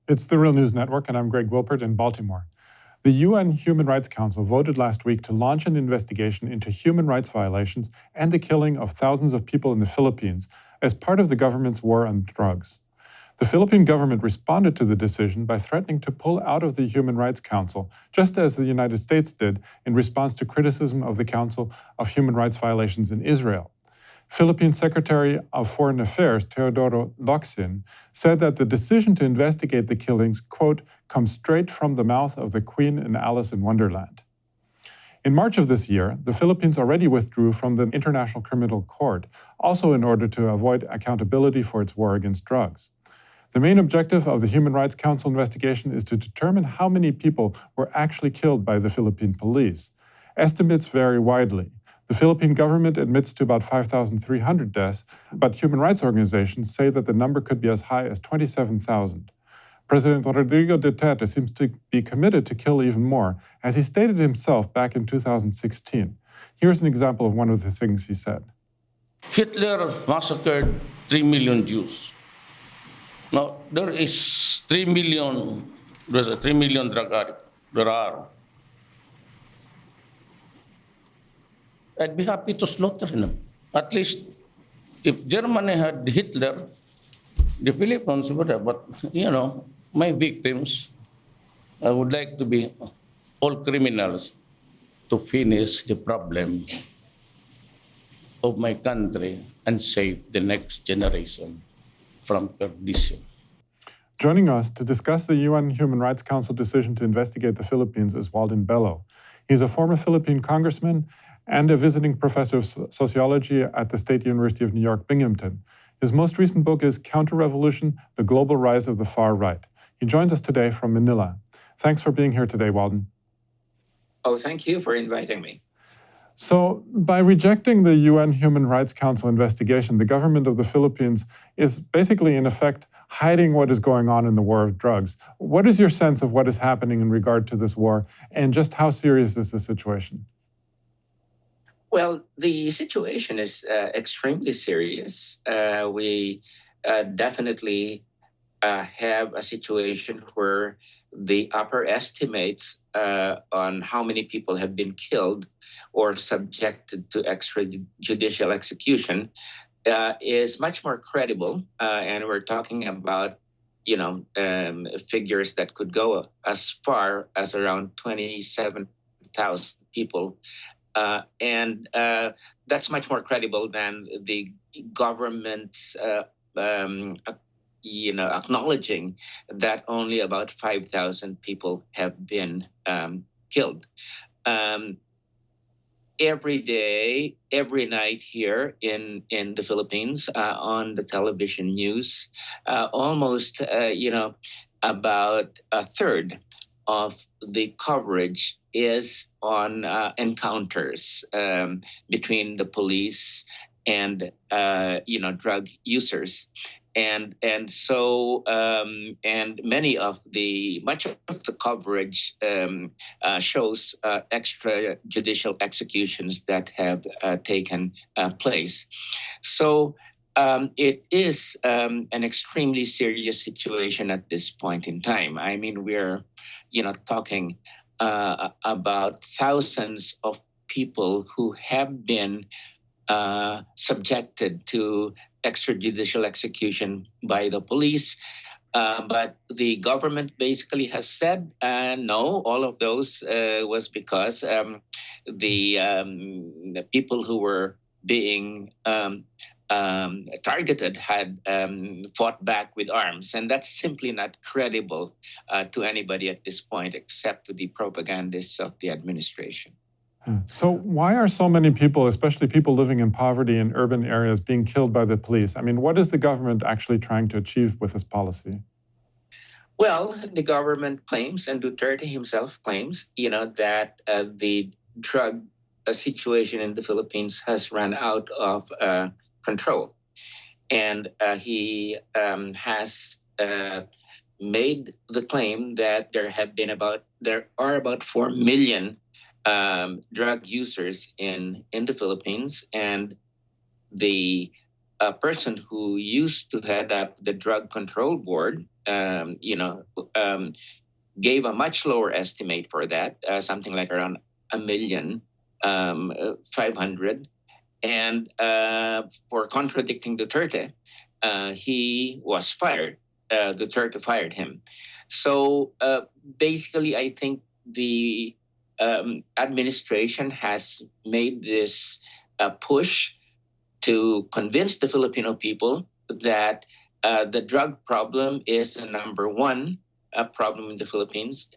It's the Real News Network, and I'm Greg Wilpert in Baltimore. The UN Human Rights Council voted last week to launch an investigation into human rights violations and the killing of thousands of people in the Philippines as part of the government's war on drugs. The Philippine government responded to the decision by threatening to pull out of the Human Rights Council, just as the United States did in response to criticism of the Council of Human Rights violations in Israel. Philippine Secretary of Foreign Affairs, Teodoro Locsin, said that the decision to investigate the killings, quote, comes straight from the mouth of the Queen in Alice in Wonderland. In March of this year, the Philippines already withdrew from the International Criminal Court, also in order to avoid accountability for its war against drugs. The main objective of the Human Rights Council investigation is to determine how many people were actually killed by the Philippine police. Estimates vary widely. The Philippine government admits to about 5,300 deaths, but human rights organizations say that the number could be as high as 27,000. President Rodrigo Duterte seems to be committed to kill even more, as he stated himself back in 2016. Here's an example of one of the things he said. Hitler massacred 3 million Jews. Now, there's a 3 million drug addicts. There are. I'd be happy to slaughter them. At least if Germany had Hitler, the Philippines would have. But, my victims, I would like to be all criminals to finish the problem of my country and save the next generation from perdition. Joining us to discuss the UN Human Rights Council decision to investigate the Philippines is Walden Bello. He's a former Philippine congressman and a visiting professor of sociology at the State University of New York, Binghamton. His most recent book is Counter-Revolution, The Global Rise of the Far Right. He joins us today from Manila. Thanks for being here today, Walden. Oh, thank you for inviting me. So, by rejecting the UN Human Rights Council investigation, the government of the Philippines is basically, in effect, hiding what is going on in the war of drugs. What is your sense of what is happening in regard to this war, and just how serious is the situation? Well, the situation is extremely serious. We definitely have a situation where the upper estimates on how many people have been killed or subjected to extrajudicial execution is much more credible. And we're talking about, figures that could go as far as around 27,000 people. And that's much more credible than the government's, acknowledging that only about 5,000 people have been killed. Every day, every night here in the Philippines, on the television news, almost, about a third of the coverage is on encounters between the police and drug users, and so many of much of the coverage shows extrajudicial executions that have taken place. So it is an extremely serious situation at this point in time. I mean, we're talking about thousands of people who have been subjected to extrajudicial execution by the police. But the government basically has said, no, all of those was because the people who were being targeted had fought back with arms. And that's simply not credible to anybody at this point, except to the propagandists of the administration. So why are so many people, especially people living in poverty in urban areas, being killed by the police? I mean, what is the government actually trying to achieve with this policy? Well, the government claims, and Duterte himself claims, that the drug situation in the Philippines has run out of control. And he has made the claim that there are about 4 million drug users in the Philippines, and the a person who used to head up the drug control board, um, gave a much lower estimate for that, something like around a million 500, and for contradicting Duterte, he was fired. Duterte fired him. So basically, I think the administration has made this push to convince the Filipino people that the drug problem is the number one problem in the Philippines.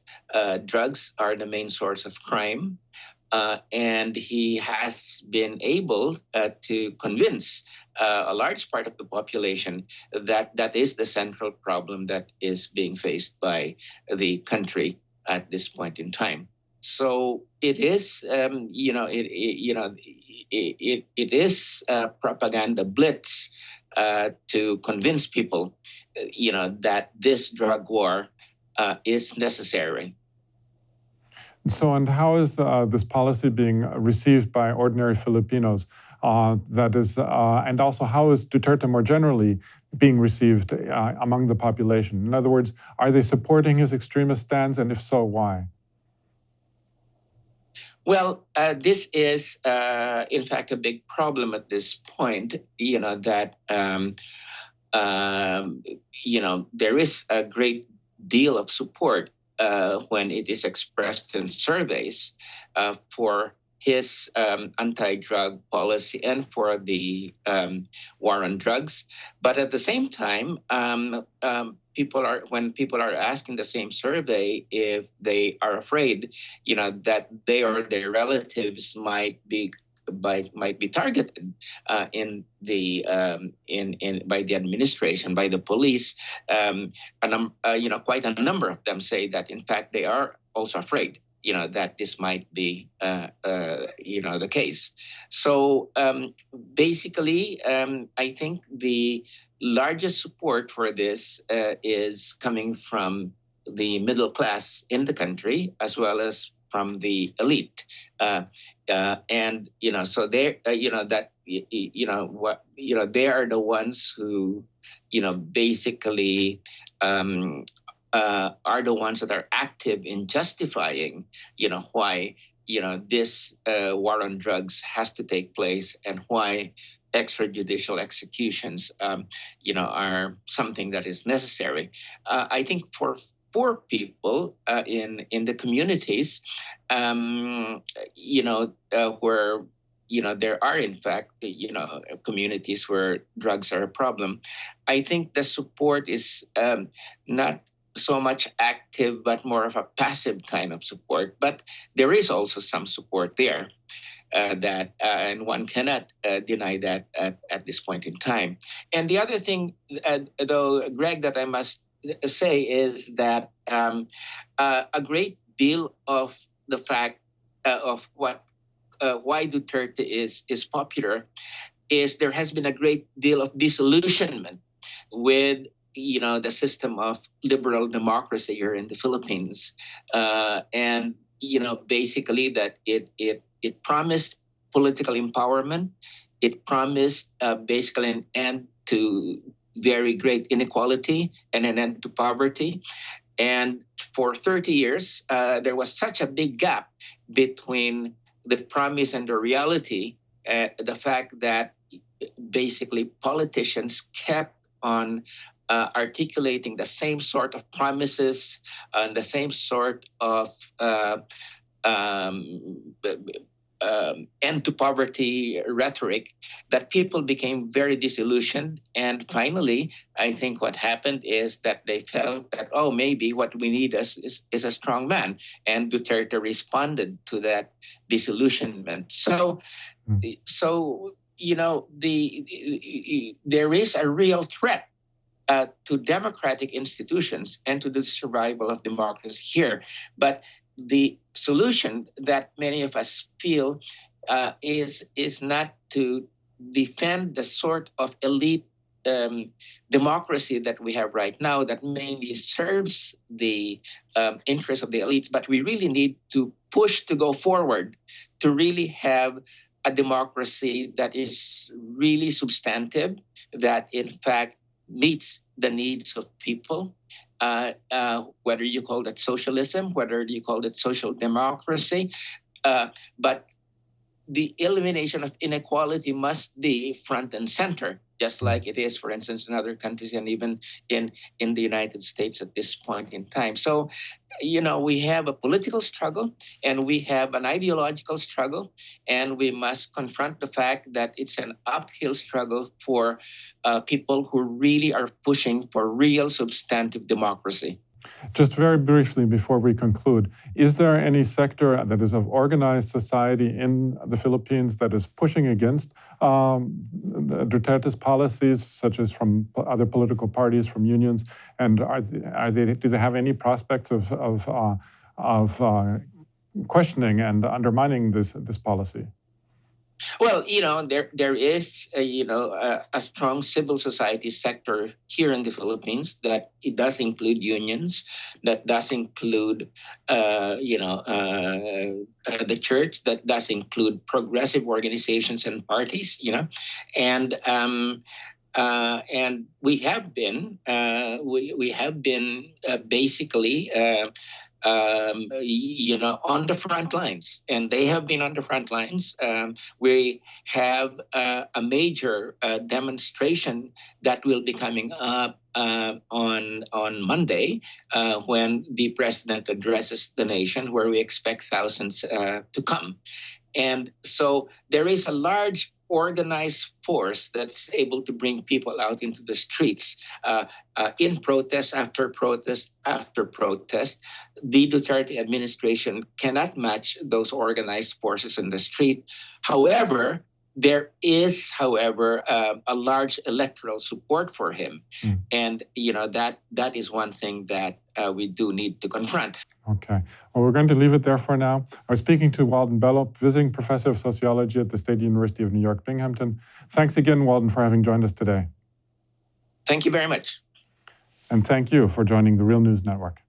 Drugs are the main source of crime. And he has been able to convince a large part of the population that that is the central problem that is being faced by the country at this point in time. So it is, it is propaganda blitz to convince people, that this drug war is necessary. So, and how is this policy being received by ordinary Filipinos? And also, how is Duterte more generally being received among the population? In other words, are they supporting his extremist stance, and if so, why? Well, this is, in fact, a big problem at this point. That there is a great deal of support when it is expressed in surveys for his anti-drug policy and for the war on drugs. But at the same time, when people are asking the same survey if they are afraid, that they or their relatives might be targeted in the by the administration, by the police. Quite a number of them say that in fact they are also afraid, that this might be the case. So basically, I think the largest support for this is coming from the middle class in the country, as well as from the elite, and so they, they are the ones who, basically are the ones that are active in justifying, why, this war on drugs has to take place, and why extrajudicial executions, are something that is necessary. I think for poor people in the communities, where there are in fact communities where drugs are a problem. I think the support is not so much active, but more of a passive kind of support. But there is also some support there. And one cannot deny that at this point in time. And the other thing, though, Greg, that I must say is that a great deal of the fact of why Duterte is popular is there has been a great deal of disillusionment with the system of liberal democracy here in the Philippines, and basically that it promised political empowerment, it promised basically an end to very great inequality and an end to poverty. And for 30 years, there was such a big gap between the promise and the reality, the fact that basically politicians kept on articulating the same sort of promises and the same sort of end to poverty rhetoric, that people became very disillusioned. And finally, I think what happened is that they felt that, oh, maybe what we need is a strong man. And Duterte responded to that disillusionment. So there is a real threat to democratic institutions and to the survival of democracy here. But the solution that many of us feel is not to defend the sort of elite democracy that we have right now that mainly serves the interests of the elites, but we really need to push to go forward, to really have a democracy that is really substantive, that in fact meets the needs of people, whether you call that socialism, whether you call it social democracy. But the elimination of inequality must be front and center, just like it is, for instance, in other countries and even in the United States at this point in time. So, we have a political struggle and we have an ideological struggle, and we must confront the fact that it's an uphill struggle for people who really are pushing for real substantive democracy. Just very briefly before we conclude, is there any sector that is of organized society in the Philippines that is pushing against Duterte's policies, such as from other political parties, from unions? And do they have any prospects of questioning and undermining this policy? Well, there is a strong civil society sector here in the Philippines, that it does include unions, that does include the church, that does include progressive organizations and parties, and we have been basically on the front lines, and they have been on the front lines. We have a major demonstration that will be coming up on Monday, when the president addresses the nation, where we expect thousands to come. And so there is a large organized force that's able to bring people out into the streets in protest after protest after protest. The Duterte administration cannot match those organized forces in the street. However, there is, a large electoral support for him. And, that is one thing that we do need to confront. Okay. Well, we're going to leave it there for now. I was speaking to Walden Bello, visiting professor of sociology at the State University of New York, Binghamton. Thanks again, Walden, for having joined us today. Thank you very much. And thank you for joining the Real News Network.